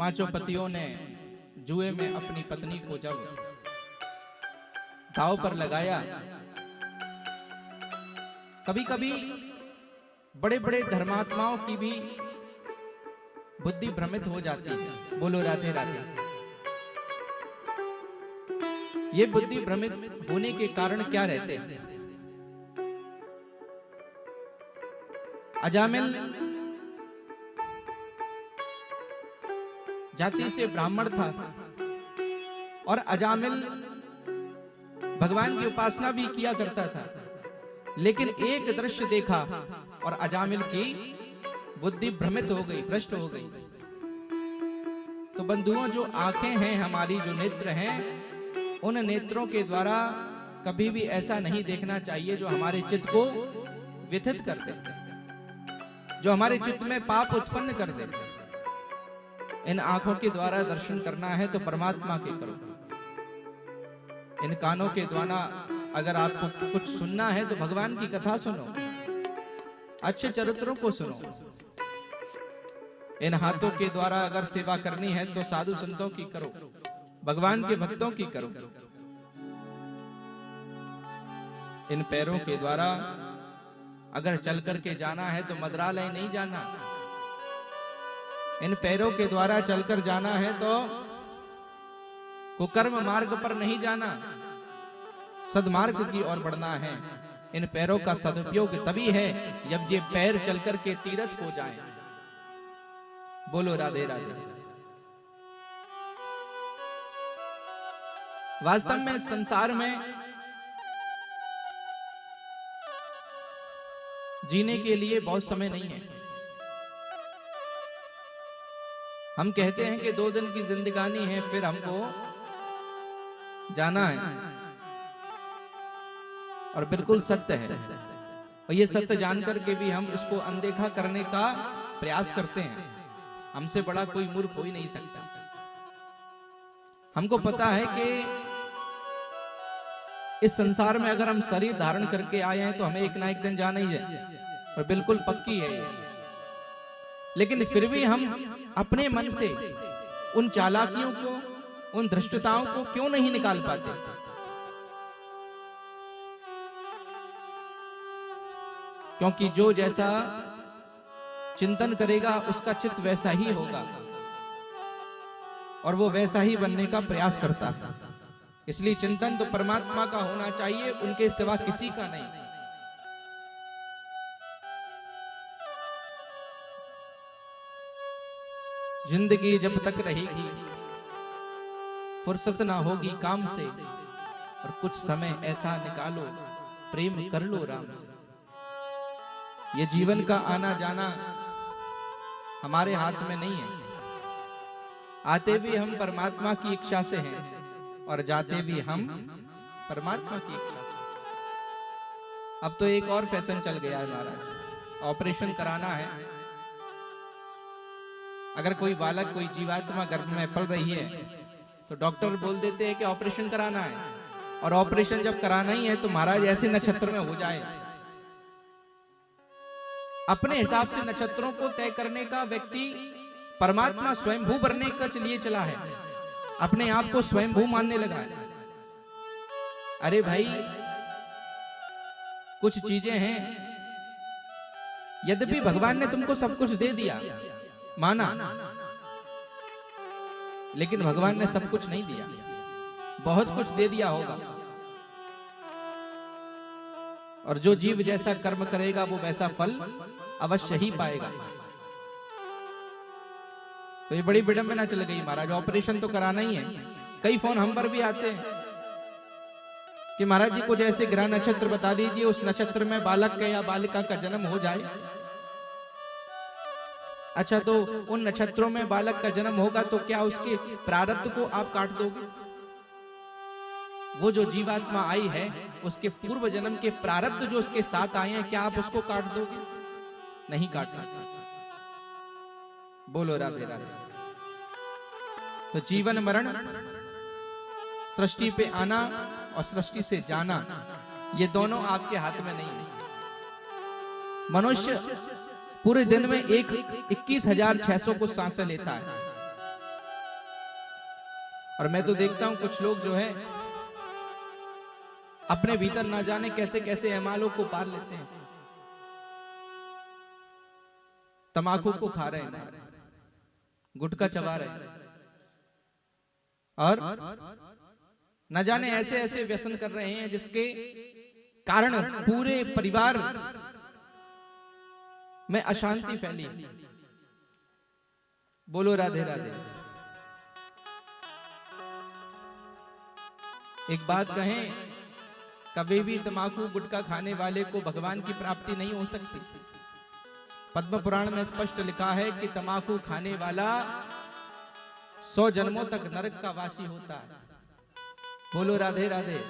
पांचों पतियों ने जुए में अपनी पत्नी को जब दांव पर लगाया, कभी कभी बड़े बड़े धर्मात्माओं की भी बुद्धि भ्रमित हो जाती है। बोलो राधे राधे। ये बुद्धि भ्रमित होने के कारण क्या रहते हैं? अजामिल जाति से ब्राह्मण था और अजामिल भगवान की उपासना भी किया करता था, लेकिन एक दृश्य देखा और अजामिल की बुद्धि भ्रमित हो गई, भ्रष्ट हो गई। तो बंधुओं, जो आंखें हैं हमारी, जो नेत्र हैं, उन नेत्रों के द्वारा कभी भी ऐसा नहीं देखना चाहिए जो हमारे चित्त को व्यथित कर दे, जो हमारे चित्त में पाप उत्पन्न कर दे। इन आंखों के द्वारा दर्शन करना है तो परमात्मा के करो। इन कानों के द्वारा अगर आपको कुछ सुनना है तो भगवान की कथा सुनो, अच्छे चरित्रों को सुनो। इन हाथों के द्वारा अगर सेवा करनी है तो साधु संतों की करो, भगवान के भक्तों की करो। इन पैरों के द्वारा अगर चल करके जाना है तो मद्रालय नहीं जाना। इन पैरों के द्वारा चलकर जाना है तो कुकर्म मार्ग पर नहीं जाना, सद्मार्ग की ओर बढ़ना है। इन पैरों का सदुपयोग तभी है जब ये पैर चलकर के तीर्थ हो जाएं। बोलो राधे राधे। वास्तव में संसार में जीने के लिए बहुत समय नहीं है। हम कहते हैं कि 2 दिन की जिंदगानी है, फिर हमको जाना है, और बिल्कुल सत्य है। और ये सत्य जानकर के भी हम इसको अनदेखा करने का प्रयास करते हैं। हमसे बड़ा कोई मूर्ख हो ही नहीं सकता। हमको पता है कि इस संसार में अगर हम शरीर धारण करके आए हैं तो हमें एक ना एक दिन जाना ही है, और बिल्कुल पक्की है। लेकिन फिर भी हम अपने मन से उन चालाकियों को, उन धृष्टताओं को क्यों नहीं निकाल पाते? क्योंकि जो जैसा चिंतन करेगा उसका चित्त वैसा ही होगा, और वो वैसा ही बनने का प्रयास करता है। इसलिए चिंतन तो परमात्मा का होना चाहिए, उनके सिवा किसी का नहीं। जिंदगी जब तक रहेगी फुर्सत ना होगी काम से, और कुछ समय ऐसा निकालो प्रेम कर लो राम से। ये जीवन का आना जाना हमारे हाथ में नहीं है। आते भी हम परमात्मा की इच्छा से हैं और जाते भी हम परमात्मा की इच्छा से। अब तो एक और फैशन चल गया है महाराज, ऑपरेशन कराना है। अगर कोई बालक, कोई जीवात्मा गर्भ में पल रही है तो डॉक्टर बोल देते हैं कि ऑपरेशन कराना है, और ऑपरेशन जब कराना ही है तो महाराज ऐसे नक्षत्र में हो जाए। अपने हिसाब से नक्षत्रों को तय करने का व्यक्ति परमात्मा स्वयंभू बनने का लिए चला है, अपने आप को स्वयंभू मानने लगा है। अरे भाई, कुछ चीजें हैं, यद्यपि भगवान ने तुमको सब कुछ दे दिया, माना, लेकिन भगवान ने सब कुछ नहीं दिया। बहुत कुछ दे दिया होगा, और जो जीव जैसा कर्म करेगा वो वैसा फल अवश्य ही पाएगा। तो ये बड़ी विडंबना चल गई महाराज, ऑपरेशन तो कराना ही है। कई फोन हम पर भी आते हैं कि महाराज जी कुछ ऐसे ग्रह नक्षत्र बता दीजिए, उस नक्षत्र में बालक का या बालिका का जन्म हो जाए। अच्छा, तो उन नक्षत्रों में बालक का जन्म होगा तो क्या उसके प्रारब्ध को आप काट दोगे? वो जो जीवात्मा आई है उसके पूर्व जन्म के प्रारब्ध जो उसके साथ आए हैं, क्या आप उसको काट दोगे? नहीं काट सकते। बोलो राधे राधे। तो जीवन मरण, सृष्टि पे आना और सृष्टि से जाना, ये दोनों आपके हाथ में नहीं है। मनुष्य पूरे दिन में 21,600 को सांसें लेता है, और मैं तो देखता हूं कुछ लोग जो है अपने भीतर ना जाने कैसे कैसे अमालों को पार लेते हैं। तमाकू को खा रहे हैं, गुटखा चबा रहे हैं, और न जाने ऐसे ऐसे व्यसन कर रहे हैं जिसके कारण पूरे परिवार में अशांति फैली। बोलो राधे राधे। एक बात कहें, कभी भी तमाकू गुटखा खाने वाले को भगवान की प्राप्ति नहीं हो सकती। पद्म पुराण में स्पष्ट लिखा है कि तमाकू खाने वाला 100 जन्मों तक नरक का वासी होता है। बोलो राधे राधे।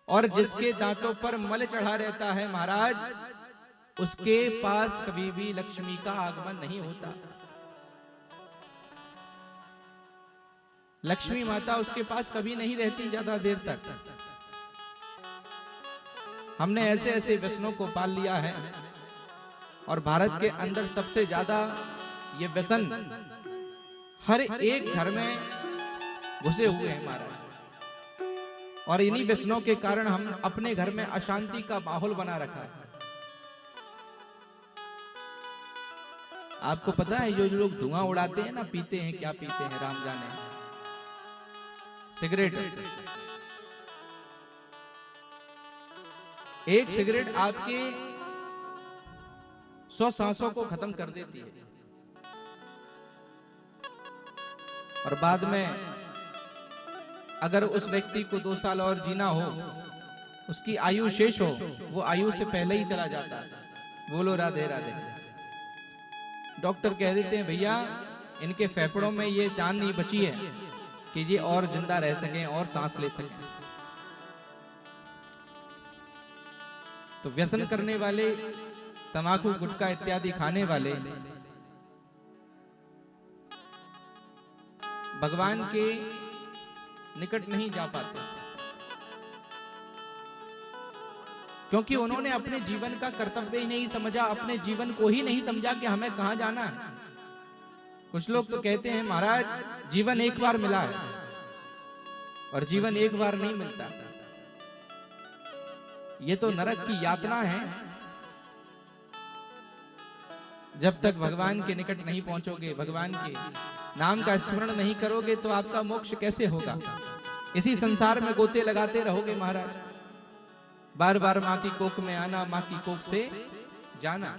और जिसके दांतों पर मल चढ़ा रहता है महाराज, उसके पास कभी भी लक्ष्मी का आगमन नहीं होता। लक्ष्मी माता उसके पास कभी नहीं रहती ज्यादा देर तक। हमने ऐसे ऐसे व्यसनों को पाल लिया है और भारत के अंदर सबसे ज्यादा ये व्यसन हर एक घर में घुसे हुए हैं महाराज। और इन्हीं व्यसनों के कारण हम अपने घर में अशांति का माहौल बना रखा है। आपको पता है, जो लोग धुआं उड़ाते हैं ना, पीते हैं, क्या पीते हैं राम जाने, सिगरेट। एक सिगरेट आपके 100 सांसों को खत्म कर देती है और बाद में अगर उस व्यक्ति को 2 साल और जीना हो, उसकी आयु शेष हो, वो आयु से पहले ही चला जाता है। बोलो राधे राधे। डॉक्टर कह देते हैं भैया इनके फेफड़ों में ये जान नहीं बची है कि ये और जिंदा रह सकें और सांस ले सकें। तो व्यसन करने वाले, तंबाकू गुटखा इत्यादि खाने वाले भगवान के निकट नहीं जा पाते, क्योंकि उन्होंने अपने जीवन का कर्तव्य ही नहीं समझा, अपने जीवन को ही नहीं समझा कि हमें कहां जाना है। कुछ लोग तो कहते हैं महाराज जीवन एक बार मिला है, और जीवन एक बार नहीं मिलता। ये तो नरक की यातना है। जब तक भगवान के निकट नहीं पहुंचोगे, भगवान के नाम का स्मरण नहीं करोगे, तो आपका मोक्ष कैसे होगा? इसी संसार में गोते लगाते रहोगे महाराज। बार बार माँ की कोख में आना, माँ की कोख से जाना।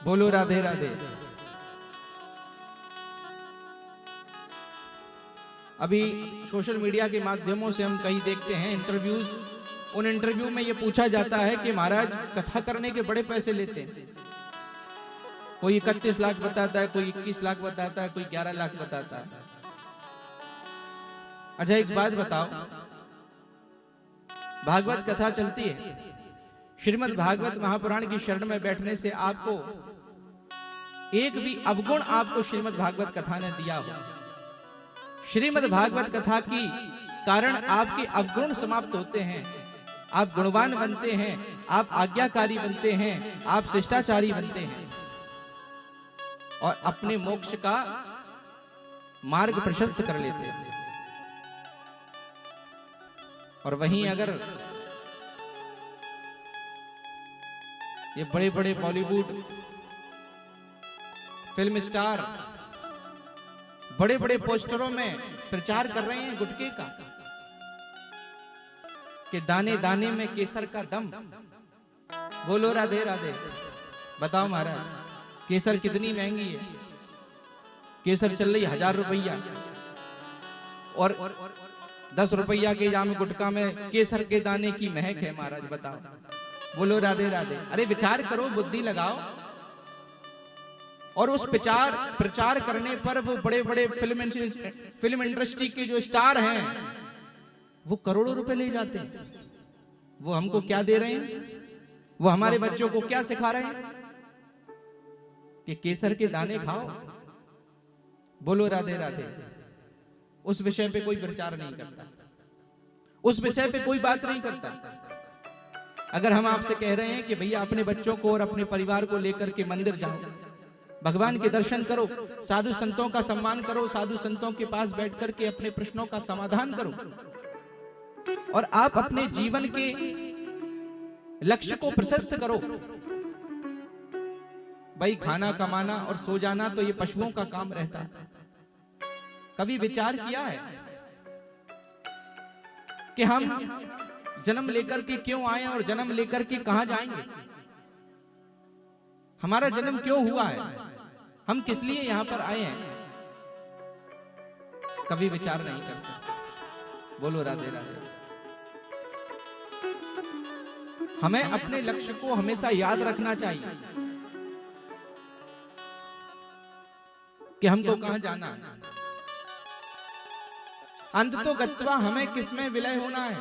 बोलो राधे राधे। अभी सोशल मीडिया के माध्यमों से हम कई देखते हैं इंटरव्यूज। उन इंटरव्यू में ये पूछा जाता है कि महाराज कथा करने के बड़े पैसे लेते हैं। कोई 31 लाख बताता है, कोई 21 लाख बताता है, कोई 11 लाख बताता है। अच्छा एक बात बताओ, भागवत कथा चलती है, श्रीमद् भागवत महापुराण की शरण में बैठने से आपको एक भी अवगुण आपको श्रीमद् भागवत कथा ने दिया हो? श्रीमद् भागवत कथा की कारण आपके अवगुण समाप्त होते हैं, आप गुणवान बनते हैं, आप आज्ञाकारी बनते हैं, आप शिष्टाचारी बनते हैं और अपने मोक्ष का मार्ग प्रशस्त कर लेते हैं। और वहीं अगर ये बड़े बड़े बॉलीवुड फिल्म स्टार बड़े बड़े पोस्टरों में प्रचार कर रहे हैं गुटखे का कि दाने दाने में केसर का दम। बोलो राधे राधे। बताओ महाराज केसर कितनी महंगी है? केसर चल रही 1000 रुपया और 10 रुपया के जाम गुटखा में केसर के दाने की महक है महाराज। बताओ। बोलो राधे राधे। अरे विचार करो, बुद्धि लगाओ। और उस प्रचार करने पर वो बड़े बड़े फिल्म इंडस्ट्री के जो स्टार हैं वो करोड़ों रुपए ले जाते हैं। वो हमको क्या दे रहे हैं? वो हमारे बच्चों को क्या सिखा रहे हैं कि केसर के दाने खाओ। बोलो राधे राधे। उस विषय पे कोई प्रचार नहीं करता, उस विषय पे कोई बात नहीं करता। अगर हम आपसे कह रहे हैं कि भैया अपने बच्चों को और अपने परिवार को लेकर के मंदिर जाओ, भगवान के दर्शन करो, साधु संतों का सम्मान करो, साधु संतों के पास बैठ करके अपने प्रश्नों का समाधान करो, और आप अपने जीवन के लक्ष्य को प्रशस्त करो। भाई खाना कमाना और सो जाना तो ये पशुओं का काम रहता है। कभी विचार किया है कि हम जन्म लेकर के क्यों आए और जन्म लेकर के कहां जाएंगे? हमारा जन्म क्यों हुआ है? हम किस लिए यहां पर आए हैं? कभी विचार नहीं करते। बोलो राधे राधे। हमें अपने लक्ष्य को हमेशा याद रखना चाहिए कि हमको कहां जाना है। अंत तो गत्वा हमें किसमें विलय होना है?